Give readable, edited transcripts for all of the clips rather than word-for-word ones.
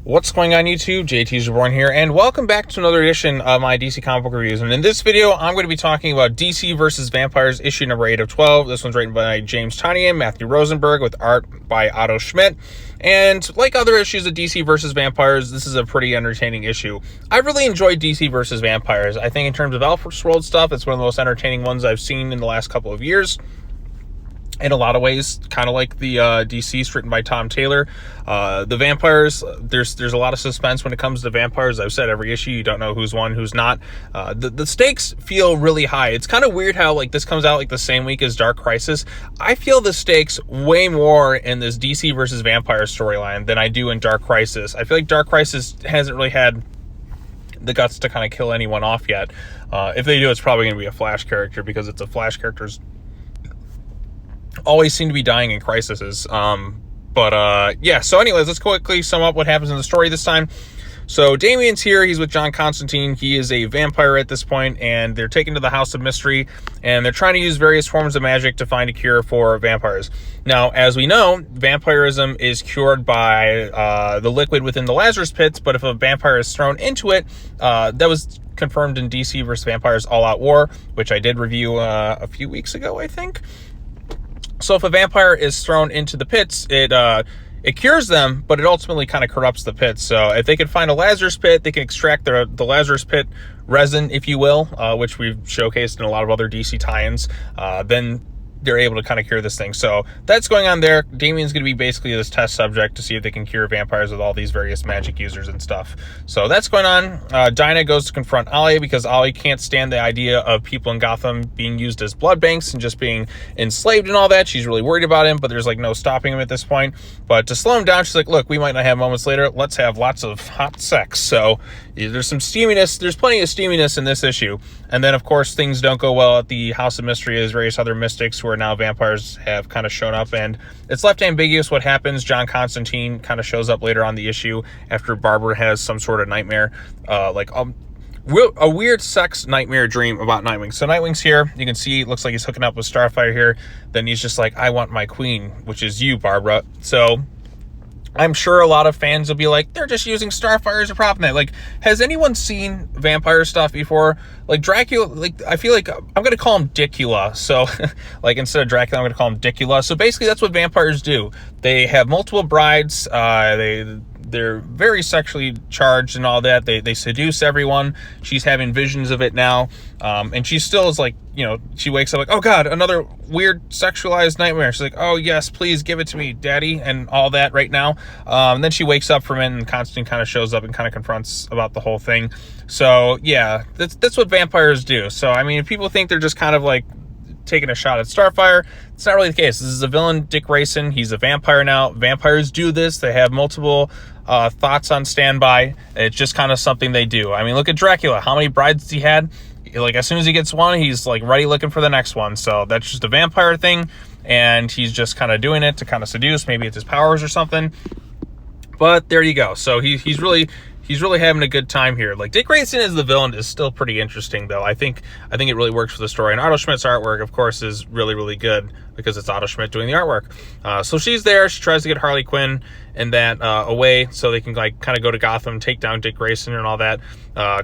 What's going on YouTube? JT's Reborn here, and welcome back to another edition of my DC comic book reviews. And in this video, I'm going to be talking about DC vs. Vampires issue number 8 of 12. This one's written by James Tynion and Matthew Rosenberg with art by Otto Schmidt. And like other issues of DC vs. Vampires, this is a pretty entertaining issue. I really enjoyed DC vs. Vampires. I think in terms of Elseworlds stuff, it's one of the most entertaining ones I've seen in the last couple of years. In a lot of ways, kind of like the DC's written by Tom Taylor. The vampires, there's a lot of suspense when it comes to vampires. I've said every issue, you don't know who's won, who's not. The stakes feel really high. It's kind of weird how like this comes out like the same week as Dark Crisis. I feel the stakes way more in this DC versus vampire storyline than I do in Dark Crisis. I feel like Dark Crisis hasn't really had the guts to kind of kill anyone off yet. If they do, it's probably going to be a Flash character, because it's a Flash character's always seem to be dying in crises. Yeah, so anyways, let's quickly sum up what happens in the story this time. So Damian's here, he's with John Constantine. He is a vampire at this point, and they're taken to the House of Mystery, and they're trying to use various forms of magic to find a cure for vampires. Now, as we know, vampirism is cured by the liquid within the Lazarus Pits, but if a vampire is thrown into it, that was confirmed in DC vs. Vampires All Out War, which I did review a few weeks ago, I think. So if a vampire is thrown into the pits, it cures them, but it ultimately kind of corrupts the pits. So if they can find a Lazarus pit, they can extract the Lazarus pit resin, if you will, which we've showcased in a lot of other DC tie-ins, then they're able to kind of cure this thing. So that's going on there. Damian's going to be basically this test subject to see if they can cure vampires with all these various magic users and stuff. So that's going on. Dinah goes to confront Ollie because Ollie can't stand the idea of people in Gotham being used as blood banks and just being enslaved and all that. She's really worried about him, but there's like no stopping him at this point. But to slow him down, she's like, look, we might not have moments later. Let's have lots of hot sex. So there's some steaminess. There's plenty of steaminess in this issue. And then, of course, things don't go well at the House of Mystery as various other mystics who are now vampires have kind of shown up. And it's left ambiguous what happens. John Constantine kind of shows up later on the issue after Barbara has some sort of nightmare, a weird sex nightmare dream about Nightwing. So Nightwing's here. You can see it looks like he's hooking up with Starfire here. Then he's just like, I want my queen, which is you, Barbara. So I'm sure a lot of fans will be like, they're just using Starfire as a prop net. Like, has anyone seen vampire stuff before? Like Dracula, like I feel like I'm going to call him Dicula. So like instead of Dracula, I'm going to call him Dicula. So basically that's what vampires do. They have multiple brides. They're very sexually charged and all that. They seduce everyone. She's having visions of it now. And she still is like, you know, she wakes up like, oh God, another weird sexualized nightmare. She's like, oh yes, please give it to me, daddy, and all that right now. And then she wakes up from it, and Constantine kind of shows up and kind of confronts about the whole thing. So yeah, that's what vampires do. So, I mean, if people think they're just kind of like taking a shot at Starfire, it's not really the case. This is a villain, Dick Grayson. He's a vampire now. Vampires do this. They have multiple thoughts on standby. It's just kind of something they do. I mean, look at Dracula. How many brides he had? Like, as soon as he gets one, he's like ready looking for the next one. So that's just a vampire thing, and he's just kind of doing it to kind of seduce. Maybe it's his powers or something. But there you go. So he's really having a good time here. Like, Dick Grayson as the villain is still pretty interesting, though. I think it really works for the story. And Otto Schmidt's artwork, of course, is really, really good because it's Otto Schmidt doing the artwork. So she's there. She tries to get Harley Quinn and that away so they can like kind of go to Gotham, take down Dick Grayson and all that.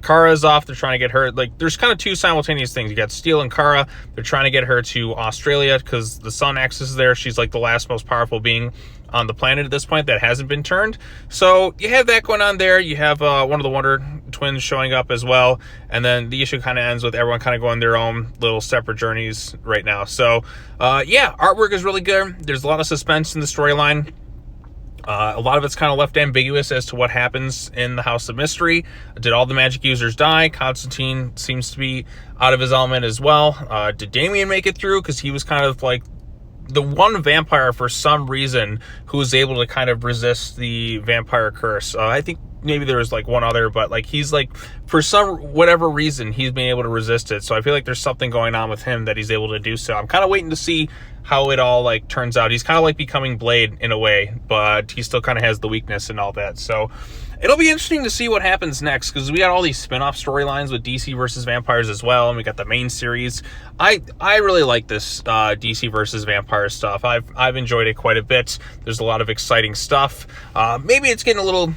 Kara's off. They're trying to get her. Like, there's kind of two simultaneous things. You got Steel and Kara. They're trying to get her to Australia because the sun axis is there. She's like the last most powerful being on the planet at this point that hasn't been turned. So you have that going on there. You have one of the Wonder Twins showing up as well. And then the issue kind of ends with everyone kind of going their own little separate journeys right now. So yeah, artwork is really good. There's a lot of suspense in the storyline. A lot of it's kind of left ambiguous as to what happens in the House of Mystery. Did all the magic users die? Constantine seems to be out of his element as well. Did Damian make it through? Because he was kind of like the one vampire for some reason who was able to kind of resist the vampire curse. I think maybe there was like one other, but like he's like, for whatever reason, he's been able to resist it. So I feel like there's something going on with him that he's able to do so. I'm kind of waiting to see how it all like turns out. He's kind of like becoming Blade in a way, but he still kind of has the weakness and all that. So it'll be interesting to see what happens next, because we got all these spin-off storylines with DC versus vampires as well, and we got the main series. I really like this DC versus vampire stuff. I've enjoyed it quite a bit. There's a lot of exciting stuff. Maybe it's getting a little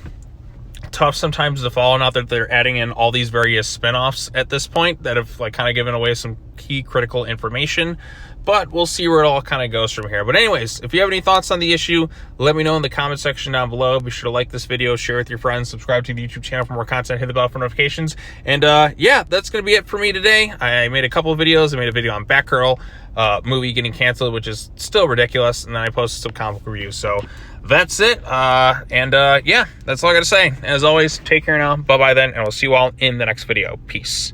tough sometimes to follow now that they're adding in all these various spin-offs at this point that have like kind of given away some key critical information. But we'll see where it all kind of goes from here. But anyways, if you have any thoughts on the issue, let me know in the comment section down below. Be sure to like this video, share with your friends, subscribe to the YouTube channel for more content, hit the bell for notifications. And yeah, that's going to be it for me today. I made a couple of videos. I made a video on Batgirl movie getting canceled, which is still ridiculous. And then I posted some comic book reviews. So that's it. Yeah, that's all I got to say. As always, take care now. Bye-bye then. And we'll see you all in the next video. Peace.